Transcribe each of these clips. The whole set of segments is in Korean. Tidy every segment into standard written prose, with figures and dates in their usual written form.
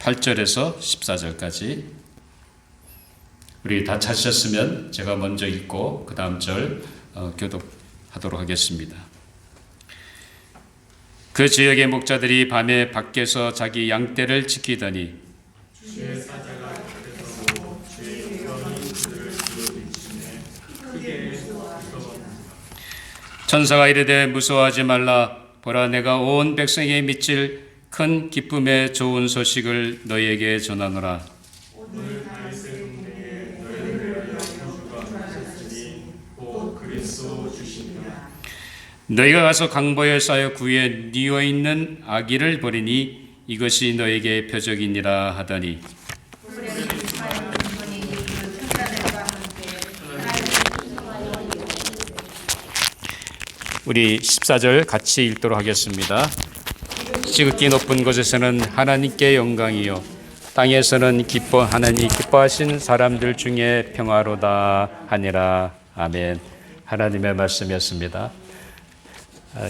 8절에서 14절까지 우리 다 찾으셨으면 제가 먼저 읽고 그 다음 절 교독하도록 하겠습니다. 그 지역의 목자들이 밤에 밖에서 자기 양떼를 지키더니 주의 사자가 곁에서 오고 주의 영광이 그들을 둘러비치매 크게 무서웠나니 천사가 이르되 무서워하지 말라. 보라, 내가 온 백성에 미칠 큰 기쁨의 좋은 소식을 너희에게 전하노라. 오늘 다윗의 동네에 너희를 위하여救주가 하셨으니 곧 그리스도 주시니라. 너희가 가서 강보에 쌓여 구에 뉘어 있는 아기를 보리니 이것이 너에게 표적이니라 하더니 우리 14절 같이 읽도록 하겠습니다. 지극히 높은 곳에서는 하나님께 영광이요 땅에서는 하나님 기뻐하신 사람들 중에 평화로다 하니라. 아멘. 하나님의 말씀이었습니다.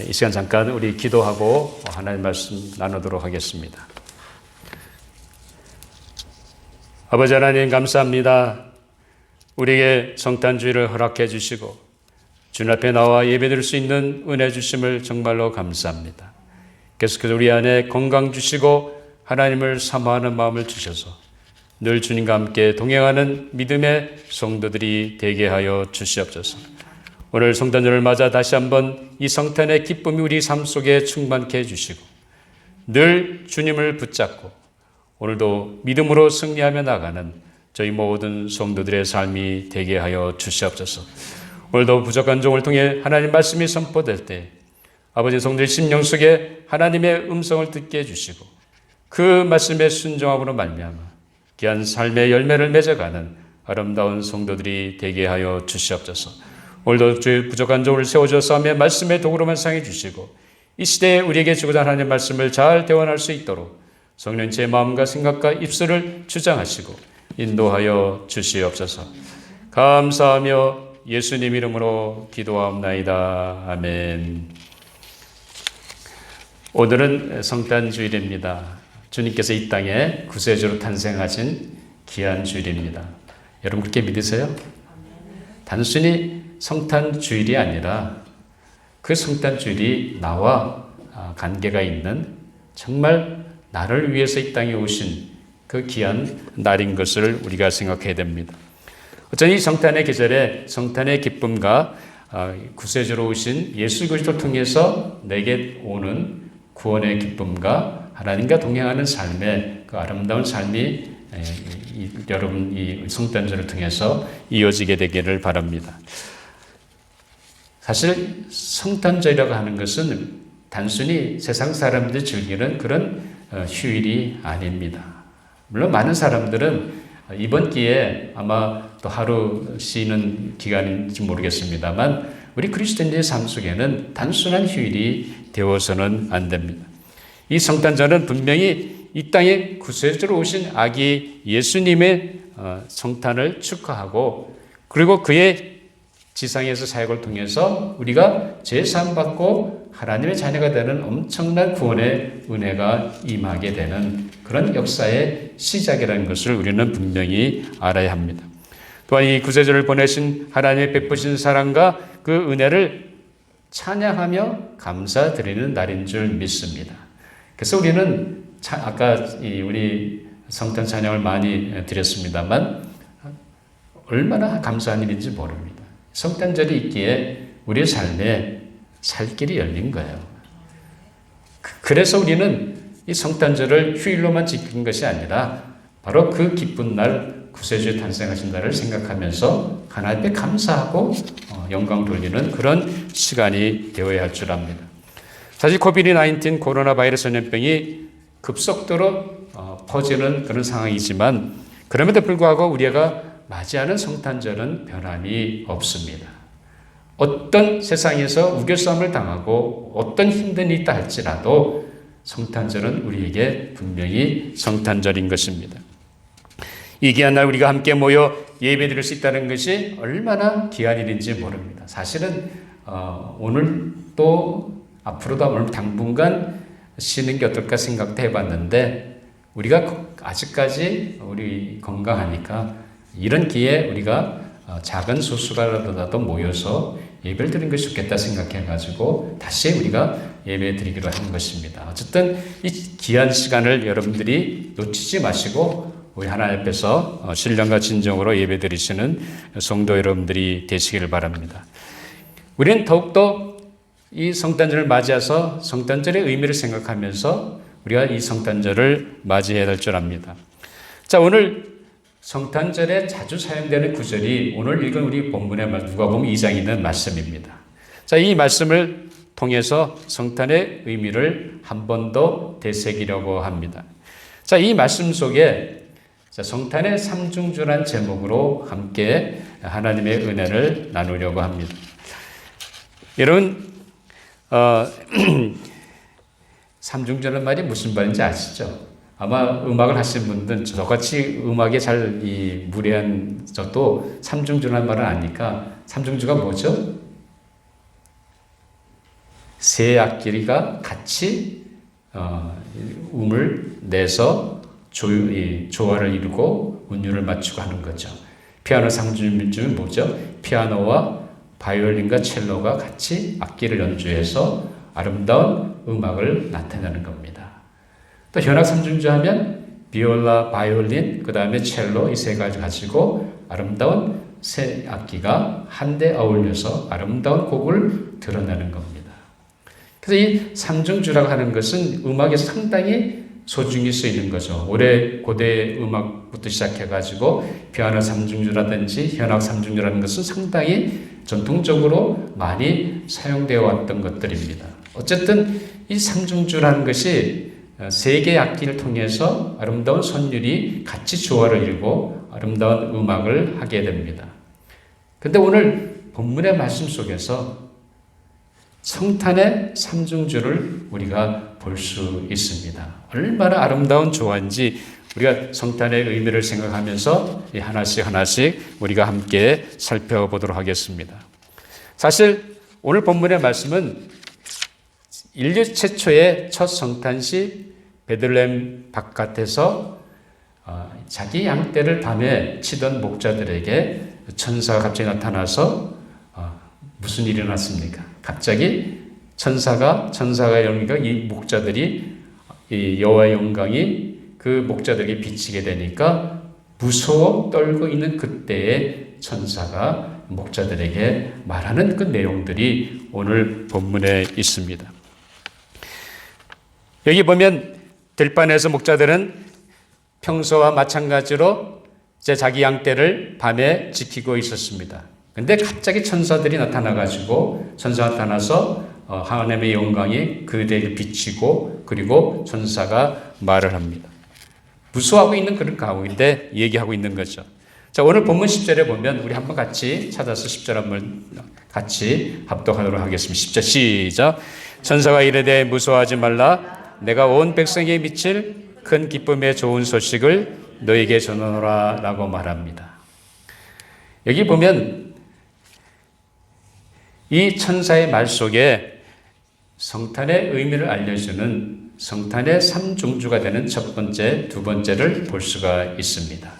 이 시간 잠깐 우리 기도하고 하나님 말씀 나누도록 하겠습니다. 아버지 하나님 감사합니다. 우리에게 성탄주의를 허락해 주시고 주님 앞에 나와 예배드릴 수 있는 은혜 주심을 정말로 감사합니다. 계속해서 우리 안에 건강 주시고 하나님을 사모하는 마음을 주셔서 늘 주님과 함께 동행하는 믿음의 성도들이 되게 하여 주시옵소서. 오늘 성탄절을 맞아 다시 한번 이 성탄의 기쁨이 우리 삶 속에 충만케 해주시고 늘 주님을 붙잡고 오늘도 믿음으로 승리하며 나가는 저희 모든 성도들의 삶이 되게 하여 주시옵소서. 오늘도 부족한 종을 통해 하나님 말씀이 선포될 때 아버지 성도의 심령 속에 하나님의 음성을 듣게 해주시고 그 말씀에 순종함으로 말미암아 귀한 삶의 열매를 맺어가는 아름다운 성도들이 되게 하여 주시옵소서. 오늘도 주의 부족한 종을 세워주셔서 말씀의 도구로만 사용해 주시고 이 시대에 우리에게 주고자 하는 하나님의 말씀을 잘 대원할 수 있도록 성령 제 마음과 생각과 입술을 주장하시고 인도하여 주시옵소서. 감사하며 예수님 이름으로 기도하옵나이다. 아멘. 오늘은 성탄주일입니다. 주님께서 이 땅에 구세주로 탄생하신 귀한 주일입니다. 여러분 그렇게 믿으세요? 단순히 성탄주일이 아니라 그 성탄주일이 나와 관계가 있는 정말 나를 위해서 이 땅에 오신 그 귀한 날인 것을 우리가 생각해야 됩니다. 어쩌면 이 성탄의 계절에 성탄의 기쁨과 구세주로 오신 예수 그리스도를 통해서 내게 오는 구원의 기쁨과 하나님과 동행하는 삶의 그 아름다운 삶이 여러분 이 성탄절을 통해서 이어지게 되기를 바랍니다. 사실 성탄절이라고 하는 것은 단순히 세상 사람들이 즐기는 그런 휴일이 아닙니다. 물론 많은 사람들은 이번 기회에 아마 또 하루 쉬는 기간인지 모르겠습니다만 우리 그리스도인의 삶 속에는 단순한 휴일이 되어서는 안 됩니다. 이 성탄절은 분명히 이 땅에 구세주로 오신 아기 예수님의 성탄을 축하하고 그리고 그의 지상에서 사역을 통해서 우리가 제사함 받고 하나님의 자녀가 되는 엄청난 구원의 은혜가 임하게 되는 그런 역사의 시작이라는 것을 우리는 분명히 알아야 합니다. 또한 이 구세주를 보내신 하나님의 베푸신 사랑과 그 은혜를 찬양하며 감사드리는 날인 줄 믿습니다. 그래서 우리는 아까 우리 성탄 찬양을 많이 드렸습니다만 얼마나 감사한 일인지 모릅니다. 성탄절이 있기에 우리의 삶에 살 길이 열린 거예요. 그래서 우리는 이 성탄절을 휴일로만 지킨 것이 아니라 바로 그 기쁜 날 구세주의 탄생하신 날을 생각하면서 하나님께 감사하고 영광 돌리는 그런 시간이 되어야 할 줄 압니다. 사실 코비드-19 코로나 바이러스 전염병이 급속도로 퍼지는 그런 상황이지만 그럼에도 불구하고 우리가 맞이하는 성탄절은 변함이 없습니다. 어떤 세상에서 우겨싸움을 당하고 어떤 힘든 일이 있다 할지라도 성탄절은 우리에게 분명히 성탄절인 것입니다. 이 귀한 날 우리가 함께 모여 예배드릴 수 있다는 것이 얼마나 귀한 일인지 모릅니다. 사실은 오늘 또 앞으로도 오늘 당분간 쉬는 게 어떨까 생각도 해봤는데 우리가 아직까지 우리 건강하니까 이런 기회에 우리가 작은 소수가라도 모여서 예배를 드리는 것이 좋겠다 생각해가지고 다시 우리가 예배 드리기로 한 것입니다. 어쨌든 이 귀한 시간을 여러분들이 놓치지 마시고 우리 하나님 앞에서 신령과 진정으로 예배 드리시는 성도 여러분들이 되시기를 바랍니다. 우리는 더욱더 이 성탄절을 맞이해서 성탄절의 의미를 생각하면서 우리가 이 성탄절을 맞이해야 될 줄 압니다. 자, 오늘 성탄절에 자주 사용되는 구절이 오늘 읽은 우리 본문의 누가복음 2장에 있는 말씀입니다. 자, 이 말씀을 통해서 성탄의 의미를 한 번 더 되새기려고 합니다. 자, 이 말씀 속에 성탄의 삼중주란 제목으로 함께 하나님의 은혜를 나누려고 합니다. 여러분, 삼중주라는 말이 무슨 말인지 아시죠? 아마 음악을 하신 분들은 저같이 음악에 잘 무례한 저도 삼중주라는 말을 아니까 삼중주가 뭐죠? 세 악기가 같이 음을 내서 조화를 이루고 운율을 맞추고 하는 거죠. 피아노 삼중주는 뭐죠? 피아노와 바이올린과 첼로가 같이 악기를 연주해서 아름다운 음악을 나타내는 겁니다. 또 현악 삼중주 하면 비올라, 바이올린, 그 다음에 첼로 이 세 가지 가지고 아름다운 세 악기가 한데 어울려서 아름다운 곡을 드러내는 겁니다. 그래서 이 삼중주라고 하는 것은 음악에 상당히 소중히 쓰이는 거죠. 고대 음악부터 시작해가지고 피아노 삼중주라든지 현악 삼중주라는 것은 상당히 전통적으로 많이 사용되어 왔던 것들입니다. 어쨌든 이 삼중주라는 것이 세 개의 악기를 통해서 아름다운 선율이 같이 조화를 이루고 아름다운 음악을 하게 됩니다. 그런데 오늘 본문의 말씀 속에서 성탄의 삼중주를 우리가 볼 수 있습니다. 얼마나 아름다운 조화인지 우리가 성탄의 의미를 생각하면서 하나씩 우리가 함께 살펴보도록 하겠습니다. 사실 오늘 본문의 말씀은 인류 최초의 첫 성탄시 베들레헴 바깥에서 자기 양떼를 밤에 치던 목자들에게 천사가 갑자기 나타나서 무슨 일이 일어났습니까? 갑자기 천사가 영이가 이 목자들이 이 여호와의 영광이 그 목자들에게 비치게 되니까 무서워 떨고 있는 그때에 천사가 목자들에게 말하는 그 내용들이 오늘 본문에 있습니다. 여기 보면 들판에서 목자들은 평소와 마찬가지로 자기 양떼를 밤에 지키고 있었습니다. 근데 갑자기 천사가 나타나서 하나님의 영광이 그들에게 비치고 그리고 천사가 말을 합니다. 무서워하고 있는 그런 가운데 얘기하고 있는 거죠. 자, 오늘 본문 10절에 보면 우리 한번 같이 찾아서 10절 한번 같이 합독하도록 하겠습니다. 10절 시작. 천사가 이르되 무서워하지 말라. 내가 온 백성에게 미칠 큰 기쁨의 좋은 소식을 너에게 전하노라 라고 말합니다. 여기 보면 이 천사의 말 속에 성탄의 의미를 알려주는 성탄의 삼중주가 되는 첫 번째, 두 번째를 볼 수가 있습니다.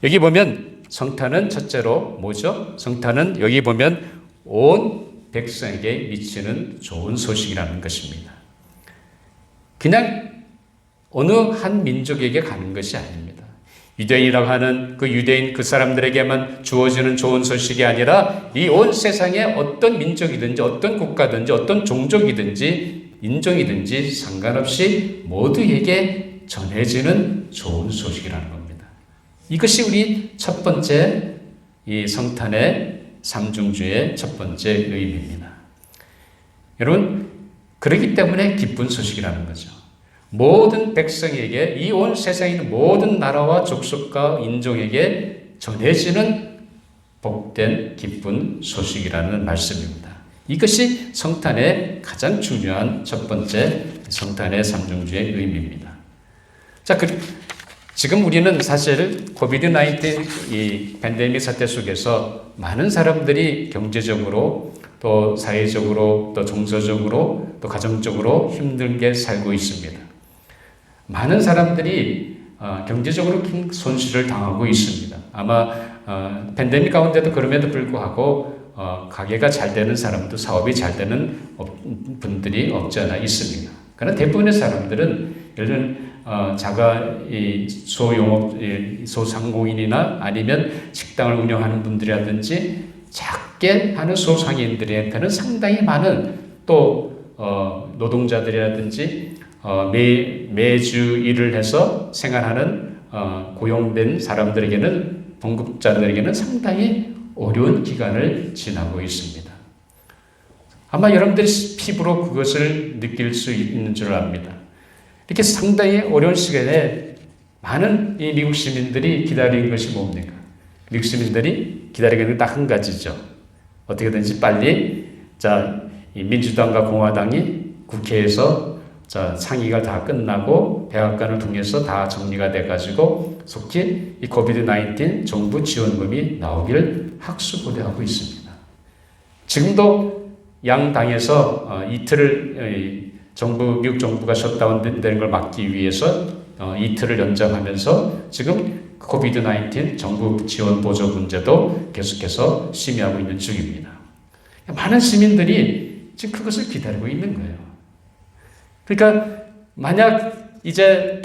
여기 보면 성탄은 첫째로 뭐죠? 성탄은 여기 보면 온 백성에게 미치는 좋은 소식이라는 것입니다. 그냥 어느 한 민족에게 가는 것이 아닙니다. 유대인이라고 하는 그 유대인 그 사람들에게만 주어지는 좋은 소식이 아니라 이 온 세상에 어떤 민족이든지 어떤 국가든지 어떤 종족이든지 인종이든지 상관없이 모두에게 전해지는 좋은 소식이라는 겁니다. 이것이 우리 첫 번째 이 성탄의 삼중주의 첫 번째 의미입니다. 여러분, 그렇기 때문에 기쁜 소식이라는 거죠. 모든 백성에게 이 온 세상에 있는 모든 나라와 족속과 인종에게 전해지는 복된 기쁜 소식이라는 말씀입니다. 이것이 성탄의 가장 중요한 첫 번째 성탄의 삼중주의 의미입니다. 자, 지금 우리는 사실 코비드-19 이 팬데믹 사태 속에서 많은 사람들이 경제적으로 또 사회적으로 또 정서적으로 또 가정적으로 힘들게 살고 있습니다. 많은 사람들이 경제적으로 큰 손실을 당하고 있습니다. 아마 팬데믹 가운데도 그럼에도 불구하고 가게가 잘 되는 사람도 사업이 잘 되는 분들이 없지 않아 있습니다. 그러나 대부분의 사람들은 예를 들면 소용업, 소상공인이나 아니면 식당을 운영하는 분들이라든지 작게 하는 소상인들한테는 상당히 많은 또 노동자들이라든지 매주 일을 해서 생활하는 고용된 사람들에게는 봉급자들에게는 상당히 어려운 기간을 지나고 있습니다. 아마 여러분들이 피부로 그것을 느낄 수 있는 줄 압니다. 이렇게 상당히 어려운 시간에 많은 이 미국 시민들이 기다리는 것이 뭡니까? 미국 시민들이 기다리는 게 딱 한 가지죠. 어떻게든지 빨리 이 민주당과 공화당이 국회에서 상의가 다 끝나고 백악관을 통해서 다 정리가 돼가지고 속히 이 코비드-19 정부 지원금이 나오기를 학수고대하고 있습니다. 지금도 양 당에서 이틀을 미국 정부가 셧다운되는 걸 막기 위해서 이틀을 연장하면서 지금 코비드-19 정부 지원 보조 문제도 계속해서 심의하고 있는 중입니다. 많은 시민들이 지금 그것을 기다리고 있는 거예요. 그러니까 만약 이제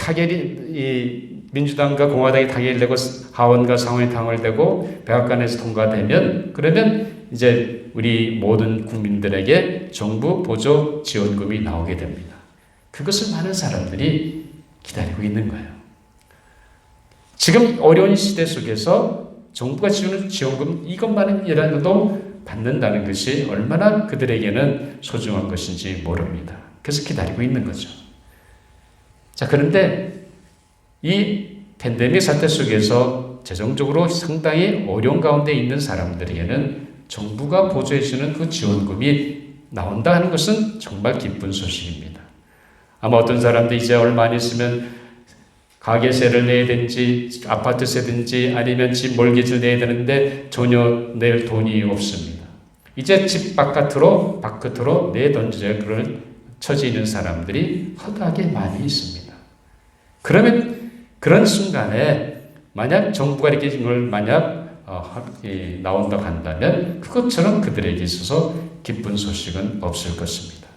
민주당과 공화당이 타결이 되고 하원과 상원이 타결되고 백악관에서 통과되면 그러면 이제 우리 모든 국민들에게 정부 보조 지원금이 나오게 됩니다. 그것을 많은 사람들이 기다리고 있는 거예요. 지금 어려운 시대 속에서 정부가 주는 지원금 이것만이라도 받는다는 것이 얼마나 그들에게는 소중한 것인지 모릅니다. 그래서 기다리고 있는 거죠. 그런데 이 팬데믹 사태 속에서 재정적으로 상당히 어려운 가운데 있는 사람들에게는 정부가 보조해주는 그 지원금이 나온다 하는 것은 정말 기쁜 소식입니다. 아마 어떤 사람도 이제 얼마 안 있으면 가게세를 내야 되는지 아파트세든지 아니면 집 몰기지를 내야 되는데 전혀 낼 돈이 없습니다. 이제 집 밖으로 내던져야 그런 처지에 있는 사람들이 허다하게 많이 있습니다. 그러면 그런 순간에 만약 정부가 이렇게 이걸 나온다고 한다면 그것처럼 그들에게 있어서 기쁜 소식은 없을 것입니다.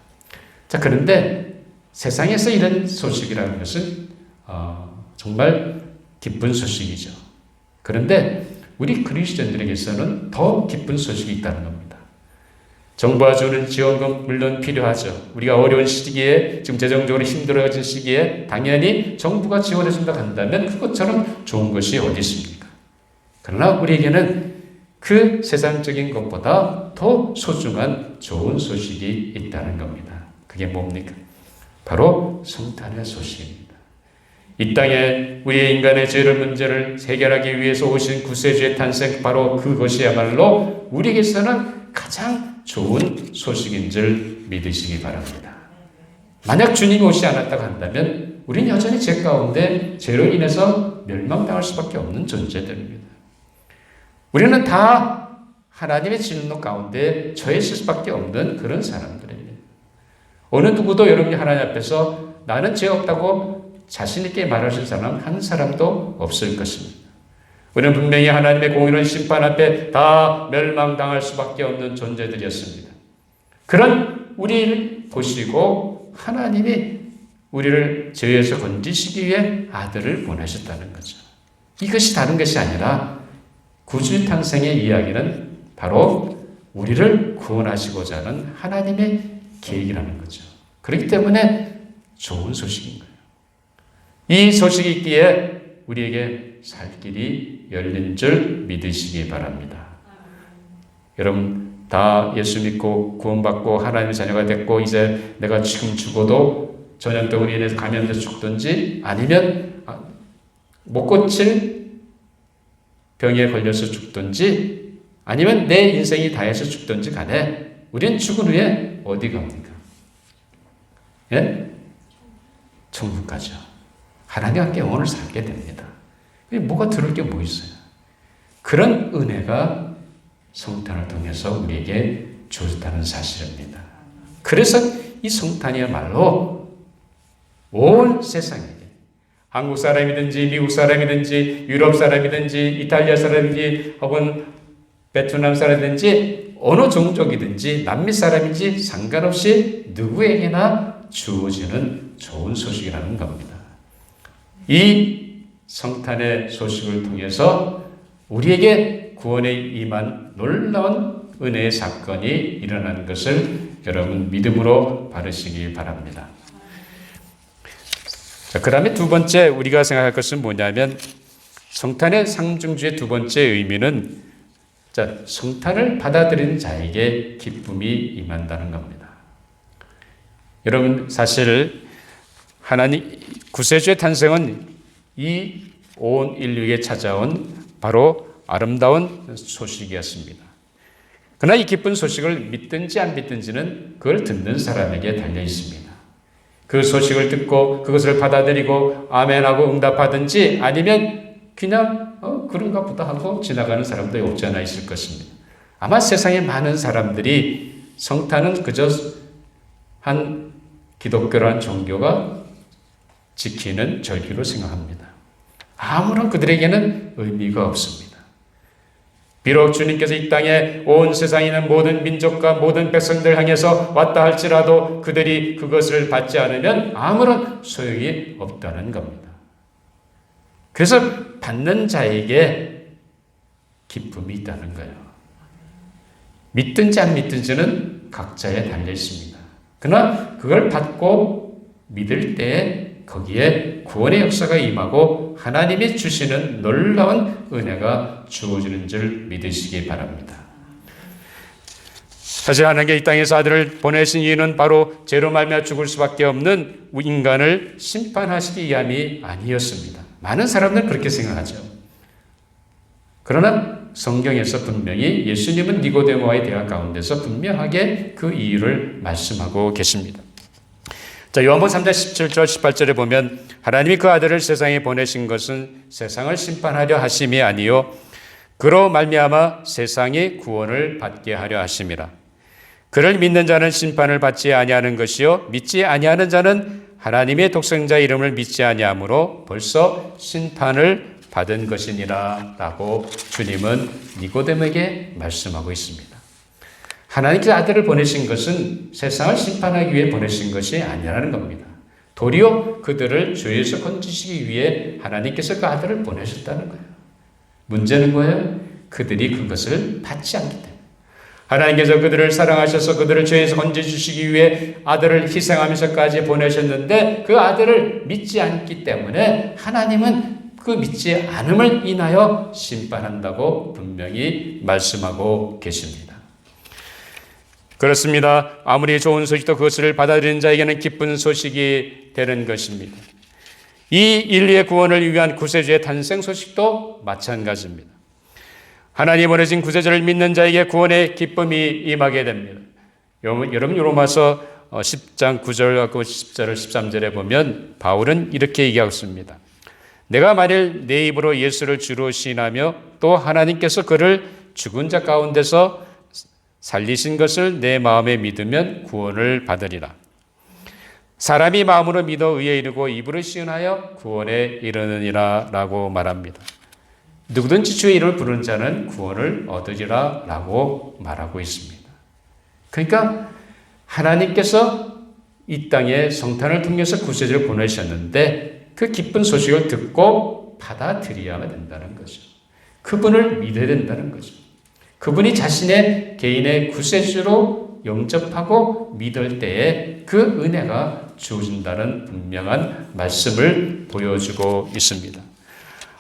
그런데 세상에서 이런 소식이라는 것은 정말 기쁜 소식이죠. 그런데 우리 그리스도인들에게서는 더 기쁜 소식이 있다는 겁니다. 정부가 주는 지원금 물론 필요하죠. 우리가 어려운 시기에 지금 재정적으로 힘들어진 시기에 당연히 정부가 지원해 준다 한다면 그것처럼 좋은 것이 어디 있습니까? 그러나 우리에게는 그 세상적인 것보다 더 소중한 좋은 소식이 있다는 겁니다. 그게 뭡니까? 바로 성탄의 소식입니다. 이 땅에 우리의 인간의 죄를 문제를 해결하기 위해서 오신 구세주의 탄생, 바로 그것이야말로 우리에게서는 가장 좋은 소식인 줄 믿으시기 바랍니다. 만약 주님이 오지 않았다고 한다면 우리는 여전히 죄 가운데 죄로 인해서 멸망당할 수밖에 없는 존재들입니다. 우리는 다 하나님의 진노 가운데 처해 있을 수밖에 없는 그런 사람들입니다. 어느 누구도 여러분이 하나님 앞에서 나는 죄 없다고 자신 있게 말하실 사람 한 사람도 없을 것입니다. 우리는 분명히 하나님의 공의로운 심판 앞에 다 멸망당할 수밖에 없는 존재들이었습니다. 그런 우리를 보시고 하나님이 우리를 죄에서 건지시기 위해 아들을 보내셨다는 거죠. 이것이 다른 것이 아니라 구주 탄생의 이야기는 바로 우리를 구원하시고자 하는 하나님의 계획이라는 거죠. 그렇기 때문에 좋은 소식인 거예요. 이 소식이 있기에 우리에게 살 길이 열린 줄 믿으시기 바랍니다. 여러분 다 예수 믿고 구원받고 하나님의 자녀가 됐고 이제 내가 지금 죽어도 전염병으로 인해서 감염돼서 죽든지 아니면 못 고칠 병에 걸려서 죽든지 아니면 내 인생이 다해서 죽든지 간에 우리는 죽은 후에 어디 갑니까? 예? 천국 가죠. 하나님과 함께 영원을 살게 됩니다. 뭐가 들을 게 뭐 있어요? 그런 은혜가 성탄을 통해서 우리에게 주어졌다는 사실입니다. 그래서 이 성탄이야말로 온 세상에게 한국 사람이든지 미국 사람이든지 유럽 사람이든지 이탈리아 사람이든지 혹은 베트남 사람이든지 어느 종족이든지 남미 사람인지 상관없이 누구에게나 주어지는 좋은 소식이라는 겁니다. 이 성탄의 소식을 통해서 우리에게 구원에 임한 놀라운 은혜의 사건이 일어나는 것을 여러분 믿음으로 받으시기 바랍니다. 자, 그 다음에 두 번째 우리가 생각할 것은 뭐냐면 성탄의 상중주의 두 번째 의미는 성탄을 받아들이는 자에게 기쁨이 임한다는 겁니다. 여러분 사실 하나님 구세주의 탄생은 이 온 인류에 찾아온 바로 아름다운 소식이었습니다. 그러나 이 기쁜 소식을 믿든지 안 믿든지는 그걸 듣는 사람에게 달려 있습니다. 그 소식을 듣고 그것을 받아들이고 아멘하고 응답하든지 아니면 그냥 그런가 보다 하고 지나가는 사람도 없지 않아 있을 것입니다. 아마 세상의 많은 사람들이 성탄은 그저 한 기독교라는 종교가 지키는 절기로 생각합니다. 아무런 그들에게는 의미가 없습니다. 비록 주님께서 이 땅에 온 세상에 있는 모든 민족과 모든 백성들 향해서 왔다 할지라도 그들이 그것을 받지 않으면 아무런 소용이 없다는 겁니다. 그래서 받는 자에게 기쁨이 있다는 거예요. 믿든지 안 믿든지는 각자에 달려 있습니다. 그러나 그걸 받고 믿을 때에 거기에 구원의 역사가 임하고 하나님이 주시는 놀라운 은혜가 주어지는 줄 믿으시기 바랍니다. 사실 하나님께 이 땅에서 아들을 보내신 이유는 바로 죄로 말미암아 죽을 수밖에 없는 인간을 심판하시기 위함이 아니었습니다. 많은 사람들은 그렇게 생각하죠. 그러나 성경에서 분명히 예수님은 니고데모와의 대화 가운데서 분명하게 그 이유를 말씀하고 계십니다. 자, 요한복음 3장 17절 18절에 보면 하나님이 그 아들을 세상에 보내신 것은 세상을 심판하려 하심이 아니요 그로 말미암아 세상이 구원을 받게 하려 하심이라. 그를 믿는 자는 심판을 받지 아니하는 것이요 믿지 아니하는 자는 하나님의 독생자 이름을 믿지 아니하므로 벌써 심판을 받은 것이니라 라고 주님은 니고데모에게 말씀하고 있습니다. 하나님께서 아들을 보내신 것은 세상을 심판하기 위해 보내신 것이 아니라는 겁니다. 도리어 그들을 죄에서 건지시기 위해 하나님께서 그 아들을 보내셨다는 거예요. 문제는 뭐예요? 그들이 그것을 받지 않기 때문에. 하나님께서 그들을 사랑하셔서 그들을 죄에서 건져주시기 위해 아들을 희생하면서까지 보내셨는데 그 아들을 믿지 않기 때문에 하나님은 그 믿지 않음을 인하여 심판한다고 분명히 말씀하고 계십니다. 그렇습니다. 아무리 좋은 소식도 그것을 받아들이는 자에게는 기쁜 소식이 되는 것입니다. 이 인류의 구원을 위한 구세주의 탄생 소식도 마찬가지입니다. 하나님 보내신 구세주를 믿는 자에게 구원의 기쁨이 임하게 됩니다. 여러분 로마서 10장 9절과 10절 13절에 보면 바울은 이렇게 얘기하고 있습니다. 내가 만일 내 입으로 예수를 주로 시인하며 또 하나님께서 그를 죽은 자 가운데서 살리신 것을 내 마음에 믿으면 구원을 받으리라. 사람이 마음으로 믿어 의에 이르고 입으로 시인하여 구원에 이르느니라 라고 말합니다. 누구든지 주의 이름을 부르는 자는 구원을 얻으리라 라고 말하고 있습니다. 그러니까 하나님께서 이 땅에 성탄을 통해서 구세주를 보내셨는데 그 기쁜 소식을 듣고 받아들여야 된다는 거죠. 그분을 믿어야 된다는 거죠. 그분이 자신의 개인의 구세주로 영접하고 믿을 때에 그 은혜가 주어진다는 분명한 말씀을 보여주고 있습니다.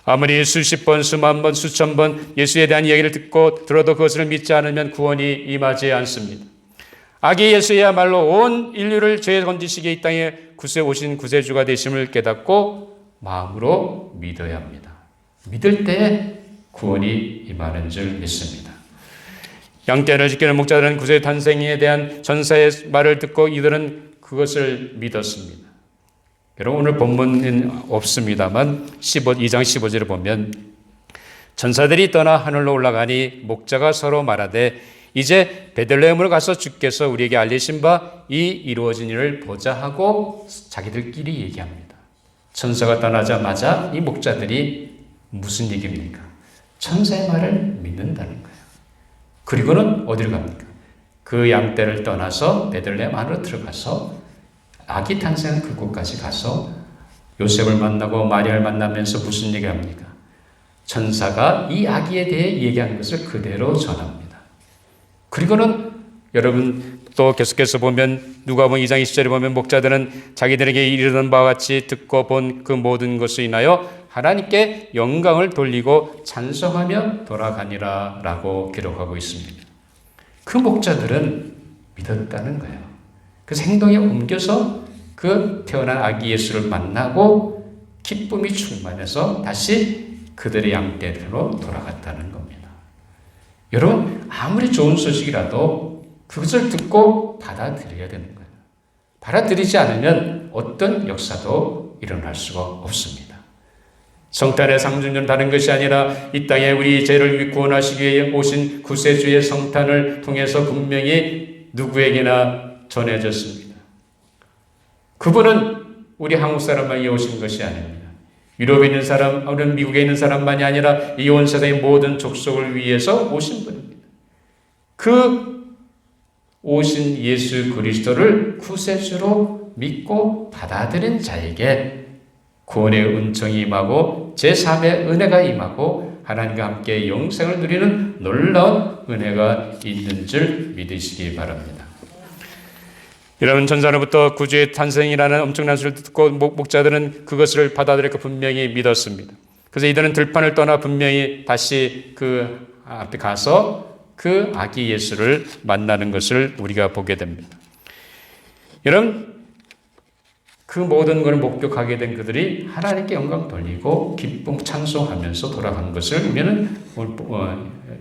아무리 수십 번, 수만 번, 수천 번 예수에 대한 이야기를 듣고 들어도 그것을 믿지 않으면 구원이 임하지 않습니다. 아기 예수야말로 온 인류를 죄에 건지시기에 이 땅에 오신 구세주가 되심을 깨닫고 마음으로 믿어야 합니다. 믿을 때에 구원이 임하는 줄 믿습니다. 양떼를 지키는 목자들은 구세주 탄생에 대한 전사의 말을 듣고 이들은 그것을 믿었습니다. 여러분 오늘 본문은 없습니다만 2장 15절에 보면 전사들이 떠나 하늘로 올라가니 목자가 서로 말하되 이제 베들레헴으로 가서 주께서 우리에게 알리신 바 이 이루어진 일을 보자 하고 자기들끼리 얘기합니다. 천사가 떠나자마자 이 목자들이 무슨 얘기입니까? 천사의 말을 믿는다는 거예요. 그리고는 어디로 갑니까? 그 양떼를 떠나서 베들레헴 안으로 들어가서 아기 탄생한 그곳까지 가서 요셉을 만나고 마리아를 만나면서 무슨 얘기를 합니까? 천사가 이 아기에 대해 얘기한 것을 그대로 전합니다. 그리고는 여러분 또 계속해서 보면 누가복음 2장 20절에 보면 목자들은 자기들에게 이르던 바와 같이 듣고 본 그 모든 것을 인하여 하나님께 영광을 돌리고 찬송하며 돌아가니라 라고 기록하고 있습니다. 그 목자들은 믿었다는 거예요. 그래서 행동에 옮겨서 그 태어난 아기 예수를 만나고 기쁨이 충만해서 다시 그들의 양떼로 돌아갔다는 겁니다. 여러분 아무리 좋은 소식이라도 그것을 듣고 받아들여야 되는 거예요. 받아들이지 않으면 어떤 역사도 일어날 수가 없습니다. 성탄의 상징은 다른 것이 아니라 이 땅에 우리 죄를 구원하시기 위해 오신 구세주의 성탄을 통해서 분명히 누구에게나 전해졌습니다. 그분은 우리 한국 사람만이 오신 것이 아닙니다. 유럽에 있는 사람, 혹은 미국에 있는 사람만이 아니라 이 온 세상의 모든 족속을 위해서 오신 분입니다. 그 오신 예수 그리스도를 구세주로 믿고 받아들인 자에게 구원의 은총이 임하고 제3의 은혜가 임하고 하나님과 함께 영생을 누리는 놀라운 은혜가 있는 줄 믿으시기 바랍니다. 여러분 천사로부터 구주의 탄생이라는 엄청난 소리를 듣고 목자들은 그것을 받아들였고 분명히 믿었습니다. 그래서 이들은 들판을 떠나 분명히 다시 그 앞에 가서 그 아기 예수를 만나는 것을 우리가 보게 됩니다. 여러분 그 모든 것을 목격하게 된 그들이 하나님께 영광 돌리고 기쁨 찬송하면서 돌아간 것을 우리는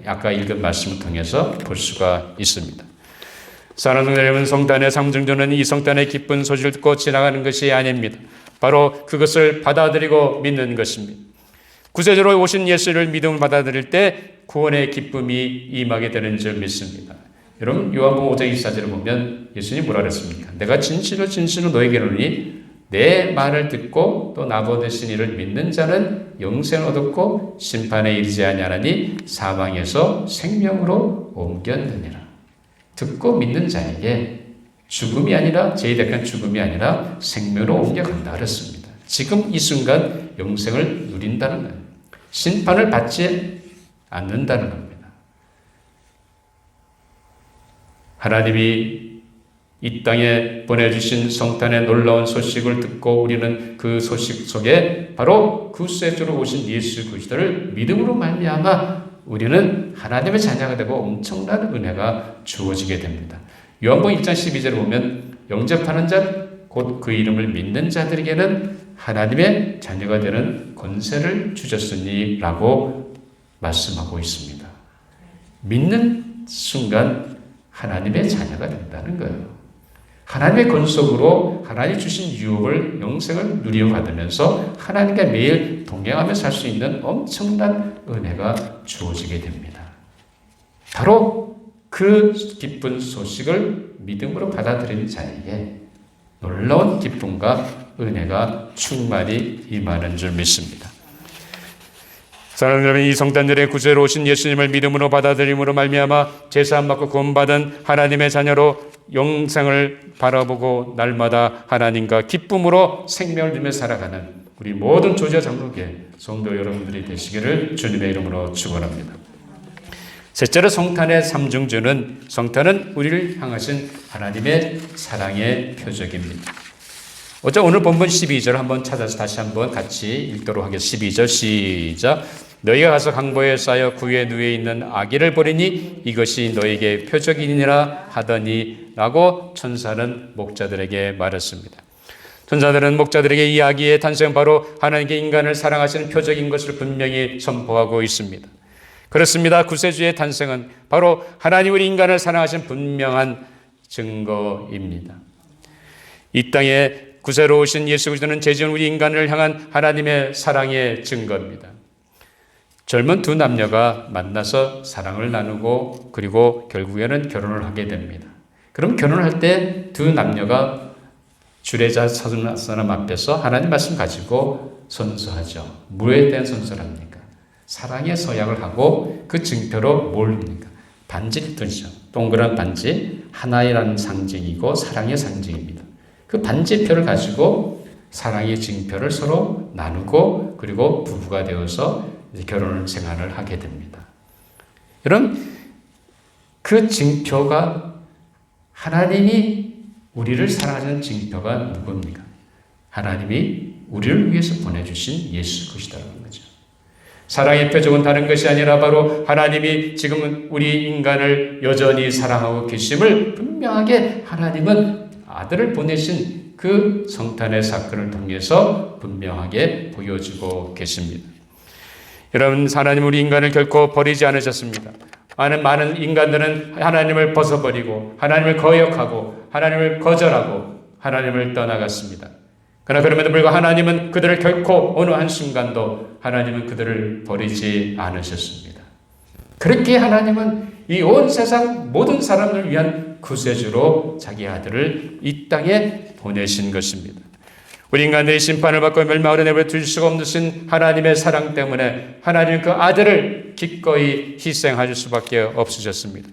아까 읽은 말씀을 통해서 볼 수가 있습니다. 사랑하는 여러분, 성탄의 상징주는 이 성탄의 기쁜 소식을 듣고 지나가는 것이 아닙니다. 바로 그것을 받아들이고 믿는 것입니다. 구세주로 오신 예수를 믿음을 받아들일 때 구원의 기쁨이 임하게 되는 줄 믿습니다. 여러분 요한복음 5장 24절을 보면 예수님이 뭐라 그랬습니까? 내가 진실로 너에게 이르노니 내 말을 듣고 또 나보내신 이를 믿는 자는 영생을 얻었고 심판에 이르지 아니하나니 사망에서 생명으로 옮겼느니라. 듣고 믿는 자에게 죽음이 아니라 제의대한 죽음이 아니라 생명으로 옮겨간다 그랬습니다. 지금 이 순간 영생을 누린다는 거예요. 심판을 받지 않는다는 겁니다. 하나님이 이 땅에 보내주신 성탄의 놀라운 소식을 듣고 우리는 그 소식 속에 바로 구세주로 오신 예수 그리스도를 믿음으로 말미암아 우리는 하나님의 자녀가 되고 엄청난 은혜가 주어지게 됩니다. 요한복음 1장 12절을 보면 영접하는 자 곧 그 이름을 믿는 자들에게는 하나님의 자녀가 되는 권세를 주셨으니 라고 말씀하고 있습니다. 믿는 순간 하나님의 자녀가 된다는 거예요. 하나님의 권속으로 하나님이 주신 유업을 영생을 누려받으면서 하나님과 매일 동행하며 살 수 있는 엄청난 은혜가 주어지게 됩니다. 바로 그 기쁜 소식을 믿음으로 받아들인 자에게 놀라운 기쁨과 은혜가 충만히 임하는 줄 믿습니다. 사랑하는 여러분, 이 성탄절에 구세로 오신 예수님을 믿음으로 받아들임으로 말미암아 제사함 받고 구원받은 하나님의 자녀로 영생을 바라보고 날마다 하나님과 기쁨으로 생명을 누리며 살아가는 우리 모든 조지아 장로교회 성도 여러분들이 되시기를 주님의 이름으로 축원합니다. 셋째로 성탄의 삼중주는 성탄은 우리를 향하신 하나님의 사랑의 표적입니다. 오늘 본문 12절 한번 찾아서 다시 한번 같이 읽도록 하겠습니다. 12절 시작. 너희가 가서 강보에 쌓여 구에 누에 있는 아기를 보리니 이것이 너에게 표적이니라 하더니 라고 천사는 목자들에게 말했습니다. 천사들은 목자들에게 이 아기의 탄생은 바로 하나님께 인간을 사랑하시는 표적인 것을 분명히 선포하고 있습니다. 그렇습니다. 구세주의 탄생은 바로 하나님 우리 인간을 사랑하시는 분명한 증거입니다. 이 땅에 구세로 오신 예수 그리스도는 죄지은 우리 인간을 향한 하나님의 사랑의 증거입니다. 젊은 두 남녀가 만나서 사랑을 나누고 그리고 결국에는 결혼을 하게 됩니다. 그럼 결혼할 때 두 남녀가 주례자 사람 앞에서 하나님 말씀 가지고 선서하죠. 무엇에 대한 선서를 합니까? 사랑의 서약을 하고 그 증표로 뭘 합니까? 반지를 뜨죠. 동그란 반지, 하나이라는 상징이고 사랑의 상징입니다. 그 반지표를 가지고 사랑의 증표를 서로 나누고 그리고 부부가 되어서 결혼 생활을 하게 됩니다. 여러분, 그 증표가 하나님이 우리를 사랑하는 증표가 누굽니까? 하나님이 우리를 위해서 보내주신 예수 그리스도라는 거죠. 사랑의 표적은 다른 것이 아니라 바로 하나님이 지금 우리 인간을 여전히 사랑하고 계심을 분명하게 하나님은 아들을 보내신 그 성탄의 사건을 통해서 분명하게 보여주고 계십니다. 여러분, 하나님 우리 인간을 결코 버리지 않으셨습니다. 많은 인간들은 하나님을 벗어버리고 하나님을 거역하고 하나님을 거절하고 하나님을 떠나갔습니다. 그러나 그럼에도 불구하고 하나님은 그들을 결코 어느 한순간도 하나님은 그들을 버리지 않으셨습니다. 그렇게 하나님은 이 온 세상 모든 사람을 위한 구세주로 자기 아들을 이 땅에 보내신 것입니다. 우리 인간들이 심판을 받고 멸망으로 내버려 둘 수가 없으신 하나님의 사랑 때문에 하나님은 그 아들을 기꺼이 희생하실 수밖에 없으셨습니다.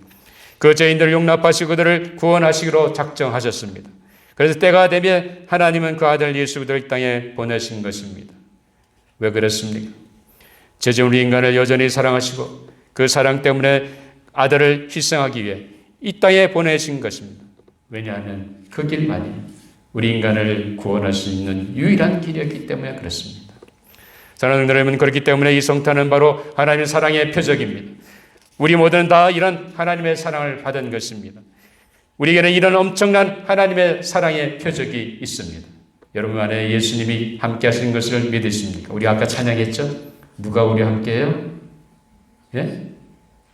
그 죄인들을 용납하시고 그들을 구원하시기로 작정하셨습니다. 그래서 때가 되면 하나님은 그 아들 예수 그리스도를 이 땅에 보내신 것입니다. 왜 그렇습니까? 죄진 우리 인간을 여전히 사랑하시고 그 사랑 때문에 아들을 희생하기 위해 이 땅에 보내신 것입니다. 왜냐하면 그 길만이 우리 인간을 구원할 수 있는 유일한 길이었기 때문에 그렇습니다. 사랑하는 여러분, 그렇기 때문에 이 성탄은 바로 하나님의 사랑의 표적입니다. 우리 모두는 다 이런 하나님의 사랑을 받은 것입니다. 우리에게는 이런 엄청난 하나님의 사랑의 표적이 있습니다. 여러분 안에 예수님이 함께 하시는 것을 믿으십니까? 우리 아까 찬양했죠? 누가 우리와 함께해요? 예?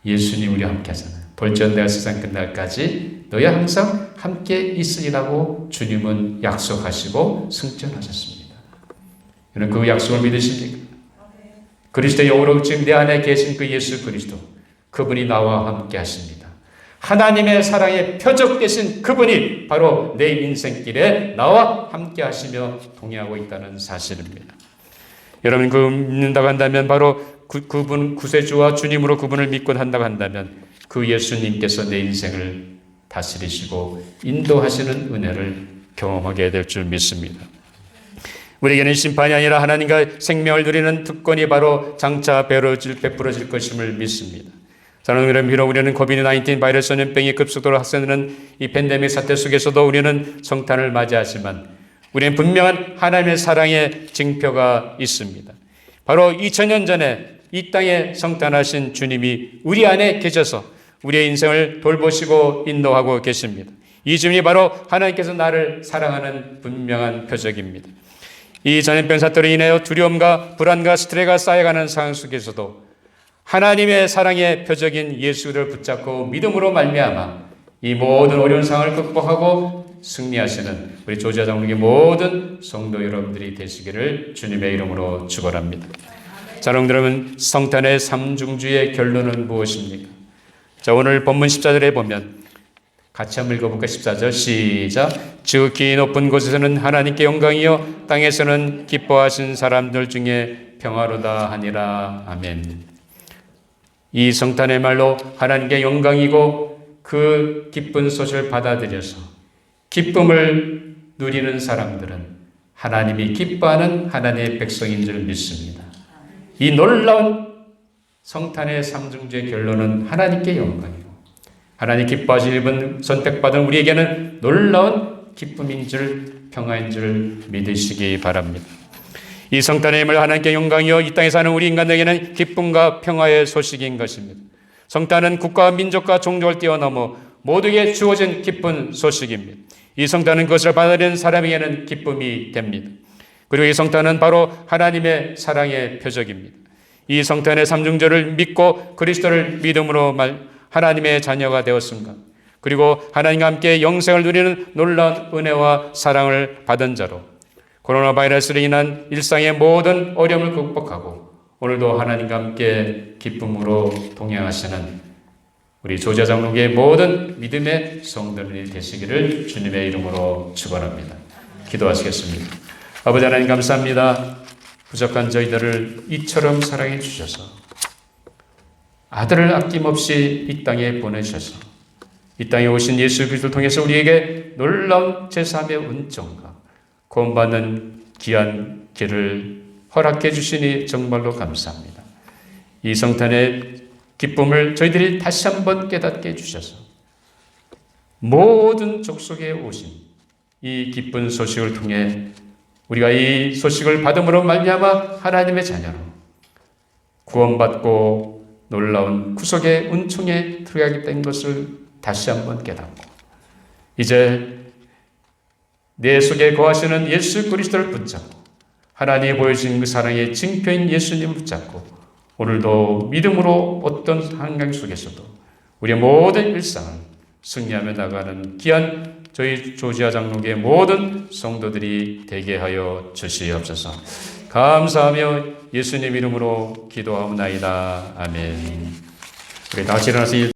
예수님 우리와 함께 하잖아요. 볼지어다 내가 세상 끝날까지 너희와 항상 함께 있으리라고 주님은 약속하시고 승천하셨습니다. 여러분 그 약속을 믿으십니까? 그리스도의 영으로 지금 내 안에 계신 그 예수 그리스도, 그분이 나와 함께 하십니다. 하나님의 사랑의 표적 되신 그분이 바로 내 인생길에 나와 함께 하시며 동행하고 있다는 사실입니다. 여러분 그 믿는다고 한다면 바로 그분 구세주와 주님으로 그분을 믿고 한다고 한다면 그 예수님께서 내 인생을 다스리시고 인도하시는 은혜를 경험하게 될 줄 믿습니다. 우리에게는 심판이 아니라 하나님과 생명을 누리는 특권이 바로 장차 베풀어질 것임을 믿습니다. 사랑하는 여러분, 비록 우리는 코비드-19 바이러스 전염병이 급속도로 확산되는 이 팬데믹 사태 속에서도 우리는 성탄을 맞이하지만 우리는 분명한 하나님의 사랑의 징표가 있습니다. 바로 2000년 전에 이 땅에 성탄하신 주님이 우리 안에 계셔서 우리의 인생을 돌보시고 인도하고 계십니다. 이 주님이 바로 하나님께서 나를 사랑하는 분명한 표적입니다. 이 전염병 사태로 인하여 두려움과 불안과 스트레스가 쌓여가는 상황 속에서도 하나님의 사랑의 표적인 예수를 붙잡고 믿음으로 말미암아 이 모든 어려운 상황을 극복하고 승리하시는 우리 조지아 장로교회 모든 성도 여러분들이 되시기를 주님의 이름으로 축원합니다. 사랑하는 여러분, 성탄의 삼중주의 결론은 무엇입니까? 자, 오늘 본문 14절에 보면 같이 한번 읽어볼까요? 14절 시작. 지극히 높은 곳에서는 하나님께 영광이요 땅에서는 기뻐하신 사람들 중에 평화로다 하니라. 아멘. 이 성탄의 말로 하나님께 영광이고 그 기쁜 소식을 받아들여서 기쁨을 누리는 사람들은 하나님이 기뻐하는 하나님의 백성인 줄 믿습니다. 이 놀라운 성탄의 삼중주의 결론은 하나님께 영광이고 하나님 기뻐하신 일본 선택받은 우리에게는 놀라운 기쁨인 줄 평화인 줄 믿으시기 바랍니다. 이 성탄의 힘을 하나님께 영광이요 이 땅에 사는 우리 인간에게는 기쁨과 평화의 소식인 것입니다. 성탄은 국가와 민족과 종족을 뛰어넘어 모두에게 주어진 기쁜 소식입니다. 이 성탄은 그것을 받아들이는 사람에게는 기쁨이 됩니다. 그리고 이 성탄은 바로 하나님의 사랑의 표적입니다. 이 성탄의 삼중절을 믿고 그리스도를 믿음으로 하나님의 자녀가 되었습니다. 그리고 하나님과 함께 영생을 누리는 놀라운 은혜와 사랑을 받은 자로 코로나 바이러스로 인한 일상의 모든 어려움을 극복하고 오늘도 하나님과 함께 기쁨으로 동행하시는 우리 조지아 장로교회 모든 믿음의 성도들이 되시기를 주님의 이름으로 축원합니다. 기도하시겠습니다. 아버지 하나님 감사합니다. 부족한 저희들을 이처럼 사랑해 주셔서 아들을 아낌없이 이 땅에 보내셔서 이 땅에 오신 예수 그리스도를 통해서 우리에게 놀라운 제3의 은총과 구원받는 귀한 길을 허락해 주시니 정말로 감사합니다. 이 성탄의 기쁨을 저희들이 다시 한번 깨닫게 해주셔서 모든 족속에 오신 이 기쁜 소식을 통해 우리가 이 소식을 받음으로 말미암아 하나님의 자녀로 구원받고 놀라운 구속의 은총에 들어가게 된 것을 다시 한번 깨닫고 이제 내 속에 거하시는 예수 그리스도를 붙잡고 하나님이 보여주신 그 사랑의 징표인 예수님을 붙잡고 오늘도 믿음으로 어떤 환경 속에서도 우리의 모든 일상을 승리하며 나가는 귀한 저희 조지아 장로교의 모든 성도들이 되게 하여 주시옵소서. 감사하며 예수님 이름으로 기도하옵나이다. 아멘. 우리 다 같이 일어나서